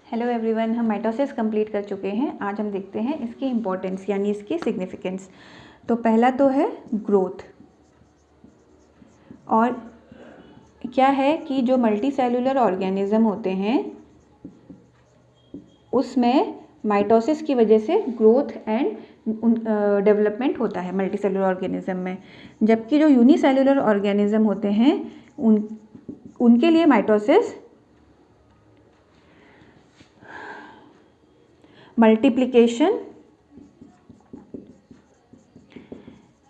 Hello everyone, हम mitosis complete कर चुके हैं। आज हम देखते हैं इसकी इम्पोर्टेंस यानी इसकी सिग्निफिकेंस। तो पहला तो है ग्रोथ। और क्या है कि जो मल्टी सेलुलर ऑर्गेनिज्म होते हैं उसमें माइटोसिस की वजह से ग्रोथ एंड डेवलपमेंट होता है मल्टी सेलुलर ऑर्गेनिज्म में। जबकि जो यूनिसेलुलर ऑर्गेनिज्म होते हैं उनके लिए माइटोसिस मल्टीप्लिकेशन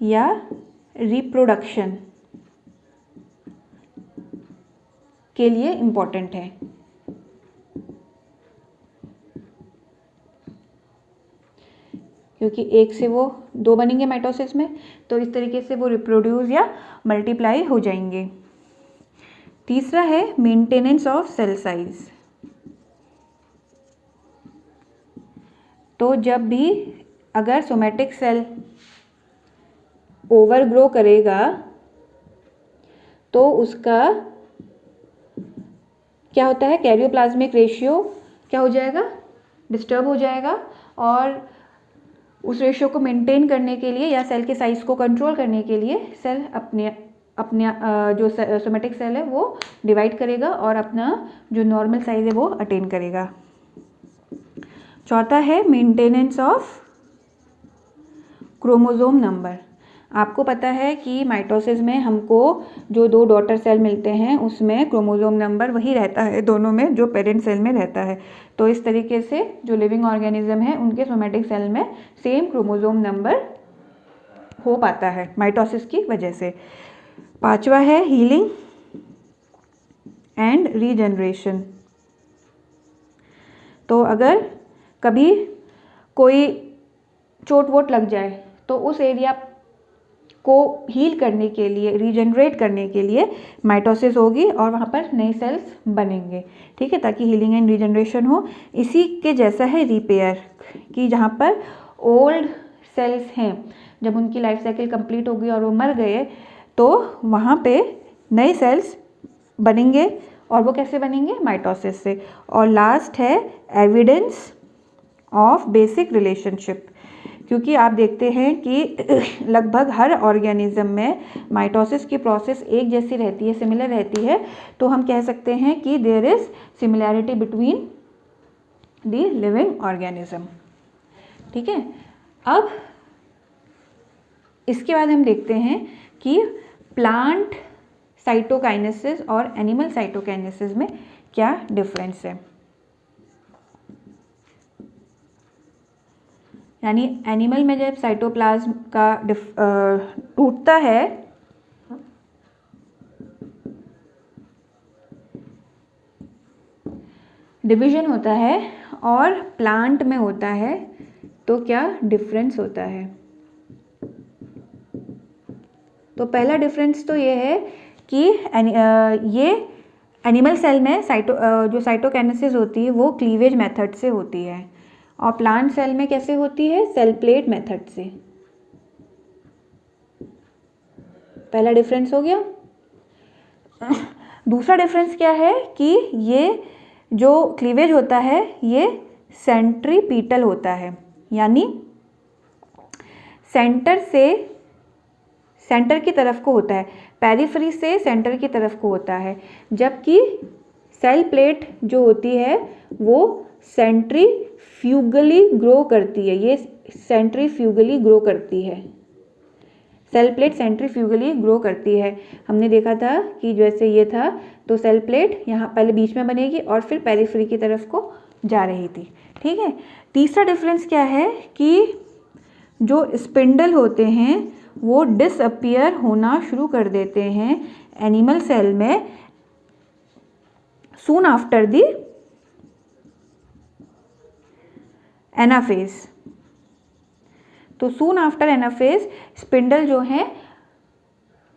या रिप्रोडक्शन के लिए इम्पॉर्टेंट है। क्योंकि एक से वो दो बनेंगे माइटोसिस में, तो इस तरीके से वो रिप्रोड्यूस या मल्टीप्लाई हो जाएंगे। तीसरा है मेंटेनेंस ऑफ सेल साइज। तो जब भी अगर सोमैटिक सेल ओवरग्रो करेगा तो उसका क्या होता है, कैरियोप्लाज्मिक रेशियो क्या हो जाएगा, डिस्टर्ब हो जाएगा। और उस रेशियो को मेंटेन करने के लिए या सेल के साइज को कंट्रोल करने के लिए सेल अपने जो सोमैटिक सेल है वो डिवाइड करेगा और अपना जो नॉर्मल साइज है वो अटेन करेगा। चौथा है मेंटेनेंस ऑफ क्रोमोसोम नंबर। आपको पता है कि माइटोसिस में हमको जो दो डॉटर सेल मिलते हैं उसमें क्रोमोसोम नंबर वही रहता है दोनों में जो पेरेंट सेल में रहता है। तो इस तरीके से जो लिविंग ऑर्गेनिज्म है उनके सोमैटिक सेल में सेम क्रोमोसोम नंबर हो पाता है माइटोसिस की वजह से। पांचवा है हीलिंग एंड रीजनरेशन। तो अगर कभी कोई चोट वोट लग जाए तो उस एरिया को हील करने के लिए, रीजनरेट करने के लिए माइटोसिस होगी और वहाँ पर नए सेल्स बनेंगे, ठीक है, ताकि हीलिंग एंड रीजनरेशन हो। इसी के जैसा है रिपेयर, कि जहाँ पर ओल्ड सेल्स हैं जब उनकी लाइफ साइकिल कंप्लीट होगी और वो मर गए तो वहाँ पे नए सेल्स बनेंगे। और वो कैसे बनेंगे, माइटोसिस से। और लास्ट है एविडेंस ऑफ बेसिक रिलेशनशिप। क्योंकि आप देखते हैं कि लगभग हर ऑर्गेनिज्म में माइटोसिस की प्रोसेस एक जैसी रहती है, सिमिलर रहती है। तो हम कह सकते हैं कि there is similarity between the living organism, ठीक है। अब इसके बाद हम देखते हैं कि प्लांट साइटोकाइनेसिस और एनिमल साइटोकाइनेसिस में क्या डिफरेंस है। यानी एनिमल में जब साइटोप्लाज्म का टूटता है डिवीजन होता है और प्लांट में होता है, तो क्या डिफरेंस होता है। तो पहला डिफरेंस तो ये है कि ये एनिमल सेल में जो साइटोकाइनेसिस होती है वो क्लीवेज मेथड से होती है और प्लांट सेल में कैसे होती है, सेल प्लेट मेथड से। पहला डिफरेंस हो गया। दूसरा डिफरेंस क्या है कि ये जो क्लीवेज होता है ये सेंट्रीपीटल होता है, यानी सेंटर की तरफ को होता है, पेरिफेरी से सेंटर की तरफ को होता है। जबकि सेल प्लेट जो होती है वो सेंट्रीफ्यूगली ग्रो करती है, ये सेंट्रीफ्यूगली ग्रो करती है। सेल प्लेट सेंट्रीफ्यूगली ग्रो करती है। हमने देखा था कि जैसे ये था तो सेल प्लेट यहाँ पहले बीच में बनेगी और फिर पेरिफेरी की तरफ को जा रही थी, ठीक है। तीसरा डिफरेंस क्या है कि जो स्पिंडल होते हैं वो डिसअपियर होना शुरू कर देते हैं एनिमल सेल में सून आफ्टर द एनाफेज। तो सून आफ्टर एनाफेज स्पिंडल जो है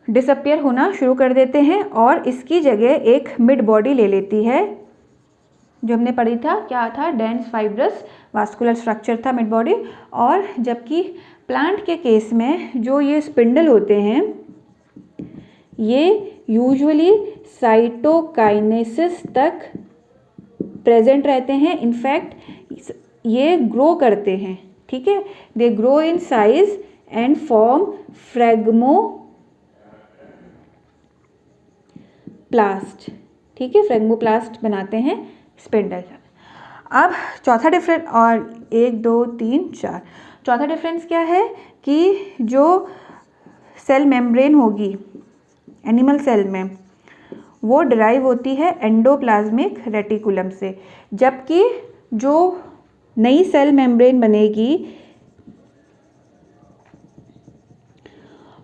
डिसअपियर होना शुरू कर देते हैं और इसकी जगह एक मिड बॉडी ले लेती है, जो हमने पढ़ी था, क्या था, डेंस फाइब्रस वास्कुलर स्ट्रक्चर था मिड बॉडी। और जबकि प्लांट के केस में जो ये स्पिंडल होते हैं ये यूजुअली साइटोकाइनेसिस तक प्रेजेंट रहते हैं, इनफैक्ट ये ग्रो करते हैं, ठीक है। They grow in size and form phragmoplast, ठीक है, फ्रेगमोप्लास्ट बनाते हैं स्पिंडल। अब चौथा डिफरेंस, और 1 2 3 4, चौथा डिफरेंस क्या है कि जो सेल मेम्ब्रेन होगी एनिमल सेल में वो डिराइव होती है एंडोप्लाज्मिक रेटिकुलम से, जबकि जो नई सेल मेम्ब्रेन बनेगी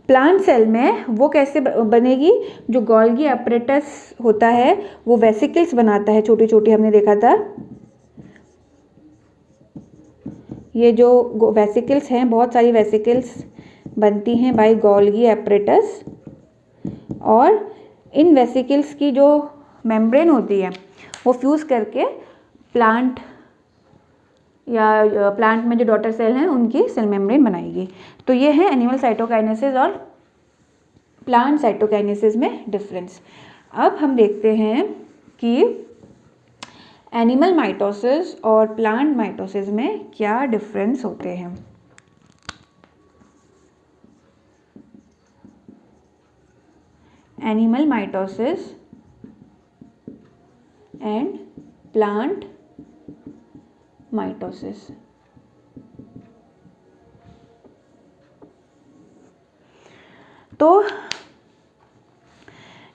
प्लांट सेल में वो कैसे बनेगी, जो गोल्गी एपरेटस होता है वो वेसिकल्स बनाता है, छोटी छोटी, हमने देखा था ये जो वेसिकल्स हैं, बहुत सारी वेसिकल्स बनती हैं बाय गोल्गी एपरेटस, और इन वेसिकल्स की जो मेम्ब्रेन होती है वो फ्यूज़ करके प्लांट या प्लांट में जो डॉटर सेल हैं उनकी सेल मेम्ब्रेन बनाएगी। तो ये है एनिमल साइटोकाइनेसिस और प्लांट साइटोकाइनेसिस में डिफरेंस। अब हम देखते हैं कि एनिमल माइटोसिस और प्लांट माइटोसिस में क्या डिफरेंस होते हैं। Animal mitosis and plant mitosis. तो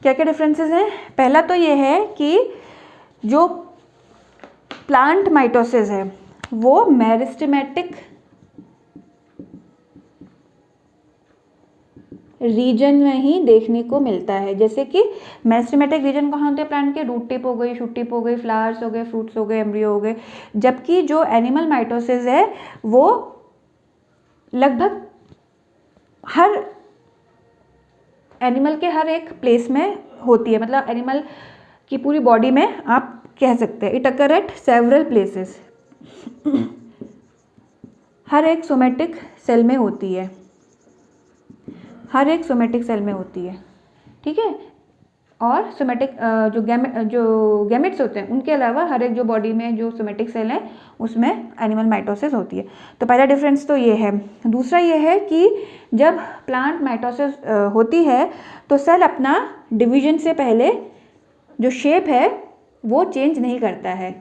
क्या क्या डिफरेंसेस हैं? पहला तो ये है कि जो प्लांट माइटोसिस है वो मेरिस्टेमेटिक रीजन में ही देखने को मिलता है। जैसे कि मेरिस्टेमेटिक रीजन कहाँ होते हैं प्लांट के? रूट टिप हो गई, शूट टिप हो गई, फ्लावर्स हो गए, फ्रूट्स हो गए, एम्ब्रियो हो गए। जबकि जो एनिमल माइटोसिस है वो लगभग हर एनिमल के हर एक प्लेस में होती है, मतलब एनिमल की पूरी बॉडी में आप कह सकते हैं। It occur at several places, हर एक सोमेटिक सेल में होती है, हर एक सोमेटिक सेल में होती है, ठीक है। और सोमेटिक जो गैमेट्स होते हैं उनके अलावा हर एक जो बॉडी में जो सोमेटिक सेल है उसमें एनिमल माइटोसिस होती है। तो पहला डिफरेंस तो ये है। दूसरा ये है कि जब प्लांट माइटोसिस होती है तो सेल अपना डिवीजन से पहले जो शेप है वो चेंज नहीं करता है।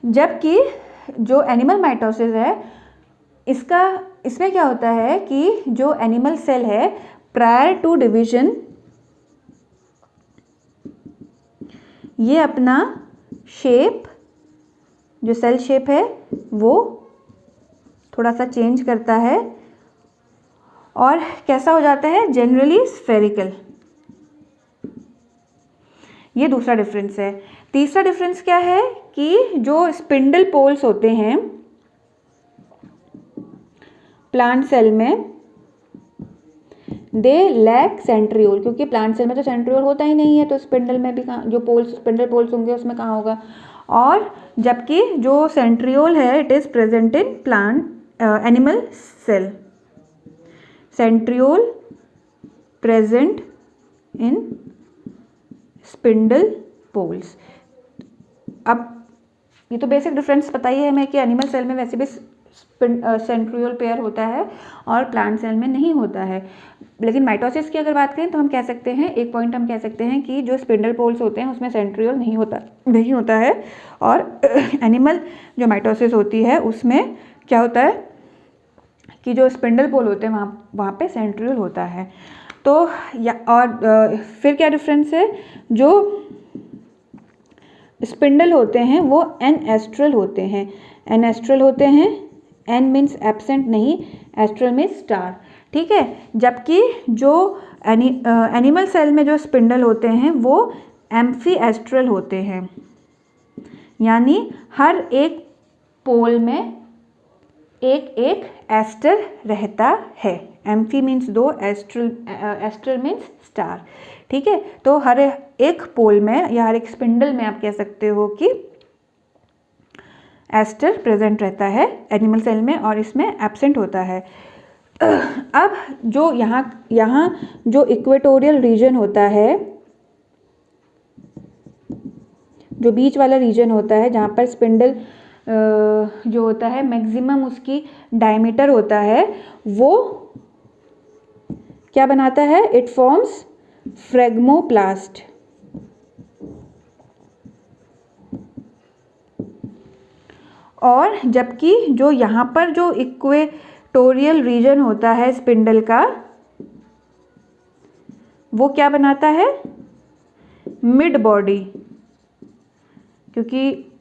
जबकि जो एनिमल माइटोसिस है इसमें क्या होता है कि जो एनिमल सेल है प्रायर टू डिवीजन ये अपना शेप, जो सेल शेप है वो थोड़ा सा चेंज करता है और कैसा हो जाता है? Generally spherical. ये दूसरा डिफरेंस है। तीसरा डिफरेंस क्या है कि जो स्पिंडल पोल्स होते हैं प्लांट सेल में दे लैक सेंट्रियोल, क्योंकि प्लांट सेल में तो सेंट्रियोल होता ही नहीं है, तो स्पिंडल में भी कहाँ जो पोल्स स्पिंडल पोल्स होंगे उसमें कहाँ होगा? और जबकि जो सेंट्रियोल है it is present in plant animal cell, centriole present in spindle poles. अब ये तो बेसिक डिफरेंस पता ही है हमें कि एनिमल सेल में वैसे भी सेंट्रियोल पेयर होता है और प्लांट सेल में नहीं होता है। लेकिन माइटोसिस की अगर बात करें तो हम कह सकते हैं, एक पॉइंट हम कह सकते हैं कि जो स्पिंडल पोल्स होते हैं उसमें सेंट्रियोल नहीं होता है, और एनिमल जो माइटोसिस होती है उसमें क्या होता है कि जो स्पिंडल पोल होते हैं वहाँ पे सेंट्रियोल होता है। तो और फिर क्या डिफरेंस है? जो स्पिंडल होते हैं वो एनएस्ट्रल होते हैं, एनएस्ट्रल होते हैं, एन मीन्स एब्सेंट नहीं, एस्ट्रल मीन्स स्टार, ठीक है। जबकि जो एनिमल सेल में जो स्पिंडल होते हैं वो एम्फी एस्ट्रल होते हैं, यानी हर एक पोल में एक एक एस्टर रहता है। एम्फी मीन्स दो, एस्ट्रल मीन्स स्टार, ठीक है। तो हर एक पोल में या हर एक स्पिंडल में आप कह सकते हो कि एस्टर प्रेजेंट रहता है एनिमल सेल में और इसमें एब्सेंट होता है। अब जो यहाँ जो इक्वेटोरियल रीजन होता है, जो बीच वाला रीजन होता है जहाँ पर स्पिंडल जो होता है मैक्सिमम उसकी डायमीटर होता है, वो क्या बनाता है? It forms phragmoplast. और जबकि जो यहाँ पर जो इक्वेटोरियल रीजन होता है स्पिंडल का, वो क्या बनाता है? Mid body. क्योंकि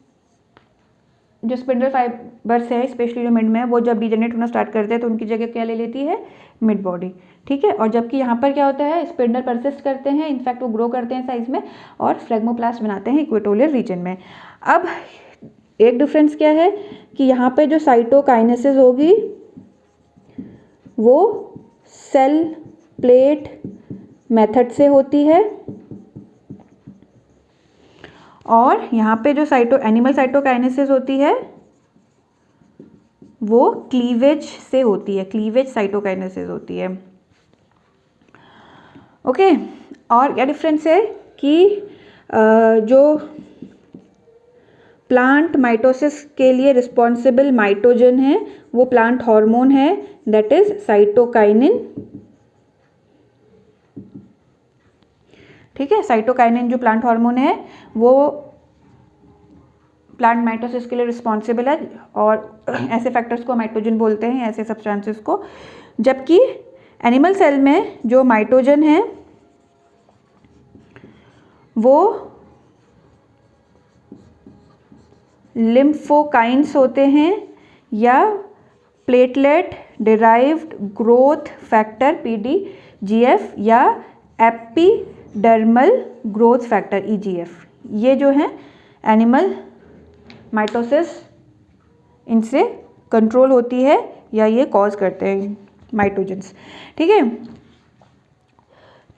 जो स्पिंडल फाइबर्स है स्पेशली जो मिड में है, वो जब डिजेनरेट होना स्टार्ट करते हैं तो उनकी जगह क्या ले लेती है? Mid body. ठीक है। और जबकि यहाँ पर क्या होता है? स्पिंडल परसिस्ट करते हैं, इनफैक्ट वो ग्रो करते हैं साइज में और फ्रेगमोप्लास्ट बनाते हैं इक्वेटोरियल रीजन में। अब एक डिफरेंस क्या है कि यहाँ पे जो साइटोकाइनेसिस होगी वो सेल प्लेट मेथड से होती है, और यहाँ पे जो एनिमल साइटोकाइनेसिस होती है वो क्लीवेज से होती है, क्लीवेज साइटोकाइनेसिस होती है। ओके। और क्या डिफरेंस है कि जो प्लांट माइटोसिस के लिए रिस्पॉन्सिबल माइटोजन है वो प्लांट हार्मोन है, दैट इज साइटोकाइनिन। ठीक है। साइटोकाइनिन जो प्लांट हार्मोन है वो प्लांट माइटोसिस के लिए रिस्पॉन्सिबल है, और ऐसे फैक्टर्स को माइटोजन बोलते हैं, ऐसे सब्सटेंसेस को। जबकि एनिमल सेल में जो माइटोजन है वो लिम्फोकाइंस होते हैं या platelet derived growth factor PDGF या एपिडर्मल ग्रोथ फैक्टर EGF, ये जो है एनिमल माइटोसिस इनसे कंट्रोल होती है या ये कॉज करते हैं माइटोजेंस। ठीक है।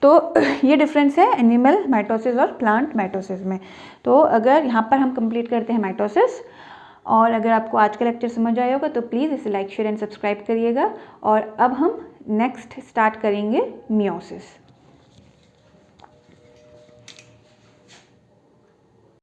तो ये डिफरेंस है एनिमल माइटोसिस और प्लांट माइटोसिस में। तो अगर यहाँ पर हम कंप्लीट करते हैं माइटोसिस, और अगर आपको आज का लेक्चर समझ आया होगा तो प्लीज़ इसे लाइक शेयर एंड सब्सक्राइब करिएगा। और अब हम नेक्स्ट स्टार्ट करेंगे मियोसिस।